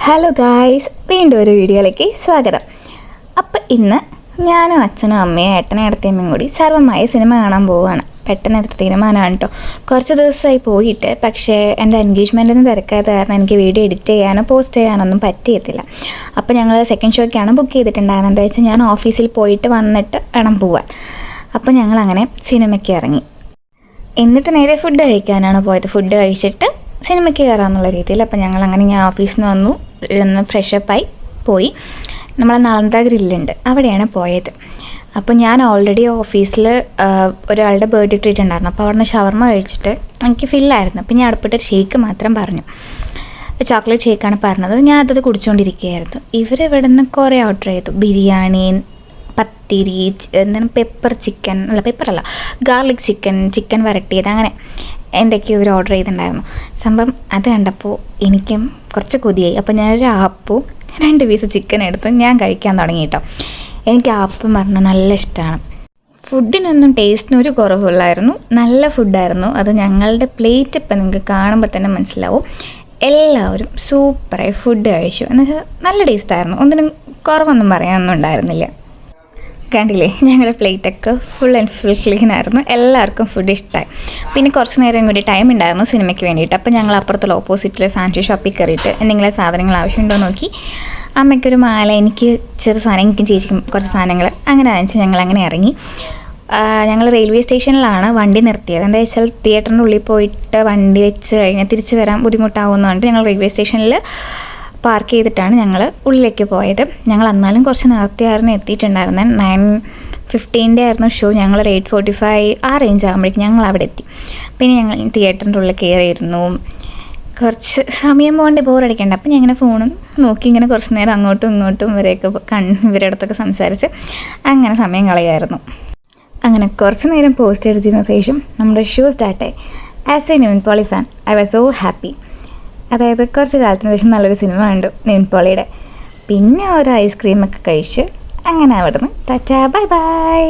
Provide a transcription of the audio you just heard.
Hello guys, വീണ്ടും ഒരു വീഡിയോയിലേക്ക് സ്വാഗതം. അപ്പോൾ ഇന്ന് ഞാനും അച്ഛനും അമ്മയും ഏട്ടനും ഏട്ടത്തിയമ്മയും കൂടി സർവമായ സിനിമ കാണാൻ പോവുകയാണ്. പെട്ടെന്ന് എടുത്ത തീരുമാനമാണ് കേട്ടോ. കുറച്ച് ദിവസമായി പോയിട്ട്, പക്ഷേ എൻ്റെ എൻഗേജ്മെൻറ്റിന് തിരക്കായത് കാരണം എനിക്ക് വീഡിയോ എഡിറ്റ് ചെയ്യാനോ പോസ്റ്റ് ചെയ്യാനൊന്നും പറ്റിയിട്ടില്ല. അപ്പോൾ ഞങ്ങൾ സെക്കൻഡ് ഷോയ്ക്കാണ് ബുക്ക് ചെയ്തിട്ടുണ്ടായിരുന്നത്. എന്താ വെച്ചാൽ ഞാൻ ഓഫീസിൽ പോയിട്ട് വന്നിട്ട് വേണം പോവാൻ. അപ്പോൾ ഞങ്ങളങ്ങനെ സിനിമയ്ക്ക് ഇറങ്ങി. എന്നിട്ട് നേരെ ഫുഡ് കഴിക്കാനാണ് പോയത്. ഫുഡ് കഴിച്ചിട്ട് സിനിമയ്ക്ക് കയറാമെന്നുള്ള രീതിയിൽ. അപ്പോൾ ഞങ്ങളങ്ങനെ ഞാൻ ഓഫീസിൽ നിന്ന് വന്നു, ഫ്രഷപ്പായി പോയി. നമ്മളെ നളന്ദ ഗ്രില്ലുണ്ട്, അവിടെയാണ് പോയത്. അപ്പോൾ ഞാൻ ഓൾറെഡി ഓഫീസിൽ ഒരാളുടെ ബർത്ത്ഡേ ട്രീറ്റ് ഉണ്ടായിരുന്നു. അപ്പോൾ അവിടെ നിന്ന് ഷവർമ കഴിച്ചിട്ട് എനിക്ക് ഫില്ലായിരുന്നു. അപ്പോൾ ഞാൻ അടുപ്പിട്ട് ഷേക്ക് മാത്രം പറഞ്ഞു, ചോക്ലേറ്റ് ഷേക്കാണ് പറഞ്ഞത്. ഞാൻ അതത് കുടിച്ചുകൊണ്ടിരിക്കുകയായിരുന്നു. ഇവരിവിടെ നിന്ന് കുറേ ഓർഡർ ചെയ്തു. ബിരിയാണി, പത്തിരി, എന്താണ് പെപ്പർ ചിക്കൻ, പെപ്പറല്ല, ഗാർലിക് ചിക്കൻ വരട്ടിയത്, അങ്ങനെ എന്തൊക്കെയോ ഇവർ ഓർഡർ ചെയ്തിട്ടുണ്ടായിരുന്നു. സംഭവം അത് കണ്ടപ്പോൾ എനിക്കും കുറച്ച് കൊതിയായി. അപ്പോൾ ഞാനൊരു ആപ്പും 2 പീസ് ചിക്കൻ എടുത്ത് ഞാൻ കഴിക്കാൻ തുടങ്ങി കേട്ടോ. എനിക്ക് ആപ്പം പറഞ്ഞാൽ നല്ല ഇഷ്ടമാണ്. ഫുഡിനൊന്നും ടേസ്റ്റിന് ഒരു കുറവില്ലായിരുന്നു, നല്ല ഫുഡായിരുന്നു. അത് ഞങ്ങളുടെ പ്ലേറ്റ് ഇപ്പം നിങ്ങൾക്ക് കാണുമ്പോൾ തന്നെ മനസ്സിലാവും. എല്ലാവരും സൂപ്പറായി ഫുഡ് കഴിച്ചു. എന്നുവെച്ചാൽ നല്ല ടേസ്റ്റായിരുന്നു, ഒന്നിനും കുറവൊന്നും പറയാനൊന്നും ഉണ്ടായിരുന്നില്ല. കണ്ടില്ലേ, ഞങ്ങളുടെ പ്ലേറ്റൊക്കെ ഫുൾ ആൻഡ് ഫുൾ ക്ലീൻ ആയിരുന്നു. എല്ലാവർക്കും ഫുഡ് ഇഷ്ടമായി. പിന്നെ കുറച്ച് നേരം കൂടി ടൈം ഉണ്ടായിരുന്നു സിനിമയ്ക്ക് വേണ്ടിയിട്ട്. അപ്പോൾ ഞങ്ങൾ അപ്പുറത്തുള്ള ഓപ്പോസിറ്റിൽ ഫാൻസി ഷോപ്പിൽ കയറിയിട്ട് എന്തെങ്കിലും സാധനങ്ങൾ ആവശ്യമുണ്ടോ നോക്കി. അമ്മയ്ക്കൊരു മാല, എനിക്ക് ചെറു സാധനം, എനിക്കും ചേച്ചിക്കും കുറച്ച് സാധനങ്ങൾ അങ്ങനെ വാങ്ങിച്ച് ഞങ്ങളങ്ങനെ ഇറങ്ങി. ഞങ്ങൾ റെയിൽവേ സ്റ്റേഷനിലാണ് വണ്ടി നിർത്തിയത്. എന്താ വെച്ചാൽ തിയേറ്ററിൻ്റെ ഉള്ളിൽ പോയിട്ട് വണ്ടി വെച്ച് കഴിഞ്ഞാൽ തിരിച്ച് വരാൻ ബുദ്ധിമുട്ടാവുന്നതുകൊണ്ട് ഞങ്ങൾ റെയിൽവേ സ്റ്റേഷനിൽ പാർക്ക് ചെയ്തിട്ടാണ് ഞങ്ങൾ ഉള്ളിലേക്ക് പോയത്. ഞങ്ങൾ എന്നാലും കുറച്ച് നേരത്തെയായിരുന്നു എത്തിയിട്ടുണ്ടായിരുന്നത്. 9:15 ആയിരുന്നു ഷോ. ഞങ്ങൾ 8:45 ആ റേഞ്ച് ആകുമ്പോഴേക്കും ഞങ്ങൾ അവിടെ എത്തി. പിന്നെ ഞങ്ങൾ തിയേറ്ററിൻ്റെ ഉള്ളിൽ കയറിയിരുന്നു. കുറച്ച് സമയം പോകേണ്ടി ബോറടിക്കേണ്ട. അപ്പം ഞാൻ ഇങ്ങനെ ഫോണും നോക്കി ഇങ്ങനെ കുറച്ച് നേരം അങ്ങോട്ടും ഇങ്ങോട്ടും ഇവരുടെ അടുത്തൊക്കെ സംസാരിച്ച് അങ്ങനെ സമയം കളയായിരുന്നു. അങ്ങനെ കുറച്ച് നേരം പോസ്റ്റ് അടിച്ചതിന് ശേഷം നമ്മുടെ ഷോ സ്റ്റാർട്ടായി. As a Nivin Pauly fan I was so happy. അതായത് കുറച്ച് കാലത്തിന് ശേഷം നല്ലൊരു സിനിമ കണ്ടു നിവിൻ പോളിയുടെ. പിന്നെ ഒരു ഐസ്ക്രീമൊക്കെ കഴിച്ച് അങ്ങനെ അവിടുന്ന് ടാറ്റാ ബൈ ബൈ.